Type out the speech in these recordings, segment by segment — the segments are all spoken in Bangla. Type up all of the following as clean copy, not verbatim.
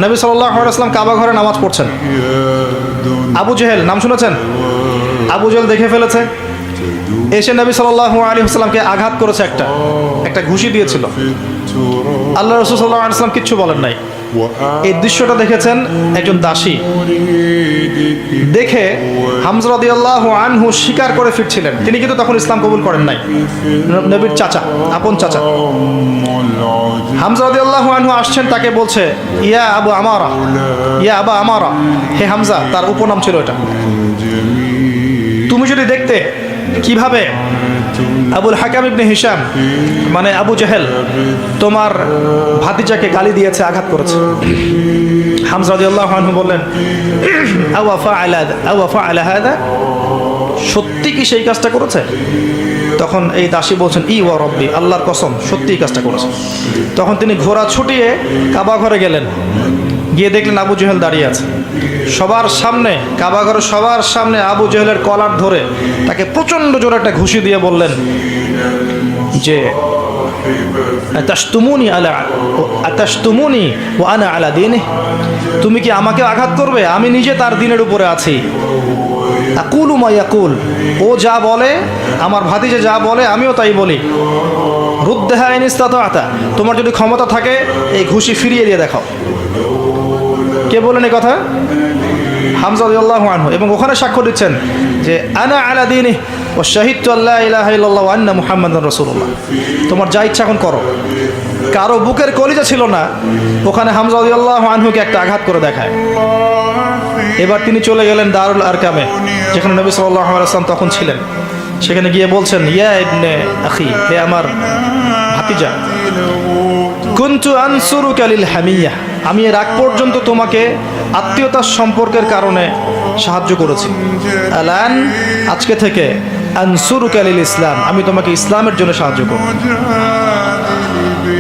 নবী সাল্লাল্লাহু আলাইহি ওয়াসাল্লাম কাবা ঘরে নামাজ পড়ছেন। আবু জেহেল নাম শুনেছেন? আবু জেহেল দেখে ফেলেছে, এসে নবী সাল্লাল্লাহু আলাইহি ওয়াসাল্লামকে আঘাত করেছে, একটা ঘুষি দিয়েছিল। আল্লাহ রাসূল সাল্লাল্লাহু আলাইহি ওয়াসাল্লাম কিচ্ছু বলেন নাই। এই দৃশ্যটা দেখেছেন একজন দাসী, দেখে হামজা রাদিয়াল্লাহু আনহু স্বীকার করে ফিরছিলেন। তিনি কিন্তু তখন ইসলাম কবুল করেন নাই, নবীর চাচা, আপন চাচা। হামজা রাদিয়াল্লাহু আনহু আসছেন, তাকে বলছে ইয়া আবু আমারা, ইয়া আবা আমারা, হে হামজা, তার উপনাম ছিল এটা। তুমি যদি দেখতে কিভাবে আবুল হাকাম ইবনে হিশাম মানে আবু জেহেল তোমার ভাতিজাকে গালি দিয়েছে, আঘাত করেছে। হামজা রাদিয়াল্লাহু আনহু বললেন আওয়া ফাআলা হাদা, সত্যি কি সেই কাজটা করেছে? তখন এই দাসী বলছেন ই ওয়া রব্বি, আল্লাহর কসম সত্যি এই কাজটা করেছে। তখন তিনি ঘোড়া ছুটিয়ে কাবা ঘরে গেলেন, গিয়ে দেখলেন আবু জেহেল দাঁড়িয়ে আছে সবার সামনে, কাবা ঘরে সবার সামনে আবু জেহেলের কলার ধরে তাকে প্রচণ্ড জোরে একটা ঘুষি দিয়ে বললেন যে আতাশতুমুনি ওয়া আনা আলা দীনিহি, তুমি কি আমাকে আঘাত করবে? আমি নিজে তার দিনের উপরে আছি। আকুলু মা ইয়াকুল, ও যা বলে, আমার ভাতিজা যা বলে আমিও তাই বলি। রুদ্দাহা ইন ইসতাতা'তা, তোমার যদি ক্ষমতা থাকে এই ঘুষি ফিরিয়ে দিয়ে দেখাও। কে বলেন এই কথা? হামজা রাদিয়াল্লাহু আনহু। এবং ওখানে সাক্ষ্য দিচ্ছেন যে আনা আলা দীনিহি ওয়া শাহিদতু আল্লা ইলাহা ইল্লাল্লাহ ওয়া আন্না মুহাম্মাদান রাসূলুল্লাহ। তোমার যা ইচ্ছা এখন করো। কারো বুকের কলিজা ছিল না, ওখানে হামজা রাদিয়াল্লাহু আনহুকে একটা আঘাত করে দেখায়। এবার তিনি চলে গেলেন দারুল আরকামে, যেখানে নবী সাল্লাল্লাহু আলাইহি ওয়াসাল্লাম তখন ছিলেন। সেখানে গিয়ে বলছেন ইয়া ইবনে আখি, হে আমার ভাতিজা, কুনতু আনসুরুকা লিল হামিয়া, আমি এর আগ পর্যন্ত তোমাকে আত্মীয়তার সম্পর্কের কারণে সাহায্য করেছি। আলান, আজকে থেকে আনসুরুকা লিল ইসলাম, আমি তোমাকে ইসলামের জন্য সাহায্য করব।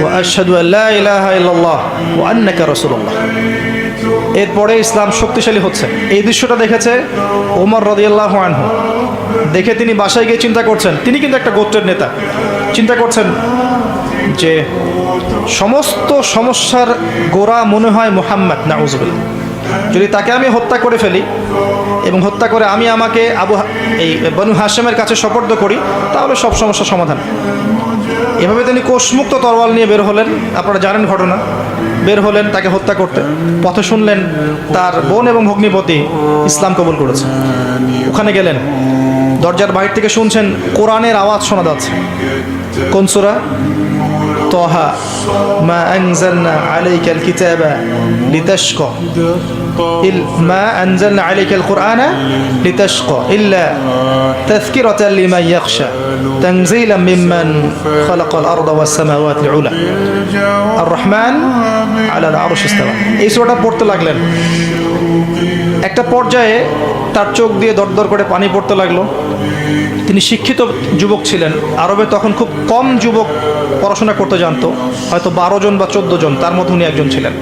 ওয়া আশহাদু আল্লা ইলাহা ইল্লাল্লাহ ওয়া আন্নাকা রাসূলুল্লাহ। এরপরে ইসলাম শক্তিশালী হচ্ছে। এই দৃশ্যটা দেখেছে ওমর রাদিয়াল্লাহু আনহু। দেখে তিনি বাসায় গিয়ে চিন্তা করছেন, তিনি কিন্তু একটা গোত্রের নেতা, চিন্তা করছেন যে সমস্ত সমস্যার গোড়া মনে হয় মুহাম্মদ, নাউযুবিল্লাহ। যদি তাকে আমি হত্যা করে ফেলি এবং হত্যা করে আমি আমাকে এই বনু হাশেমের কাছে সুপর্দ করি, তাহলে সব সমস্যার সমাধান। এভাবে তিনি কোষমুক্ত তরোয়াল নিয়ে বের হলেন। আপনারা জানেন ঘটনা। বের হলেন তাকে হত্যা করতে। পথে শুনলেন তার বোন এবং ভগ্নিপতি ইসলাম কবুল করেছে। ওখানে গেলেন, দরজার বাইরে থেকে শুনছেন কোরআনের আওয়াজ শোনা যাচ্ছে। কোন সূরা? তাহা, মা আনজালনা আলাইকাল কিতাবা লিতাশকা, মা আনজালনা আলাইকাল কুরআনা লিতাশকা ইল্লা তাযকিরাতান লিমান ইয়াখশা তানজিলাম মিম্মান খালাকাল আরদা ওয়াস সামাওয়াতিল উলা আর রহমান আলাল আরশ ইস্তাওয়া। এই সূরাটা পড়তে লাগলেন। একটা পর্যায়ে তার চোখ দিয়ে দরদর করে পানি পড়তে লাগলো। তিনি শিক্ষিত যুবক ছিলেন। আরবে তখন খুব কম যুবক পড়াশোনা করতে জানতো, হয়তো 12 জন বা 14 জন, তার মধ্যে উনি একজন ছিলেন।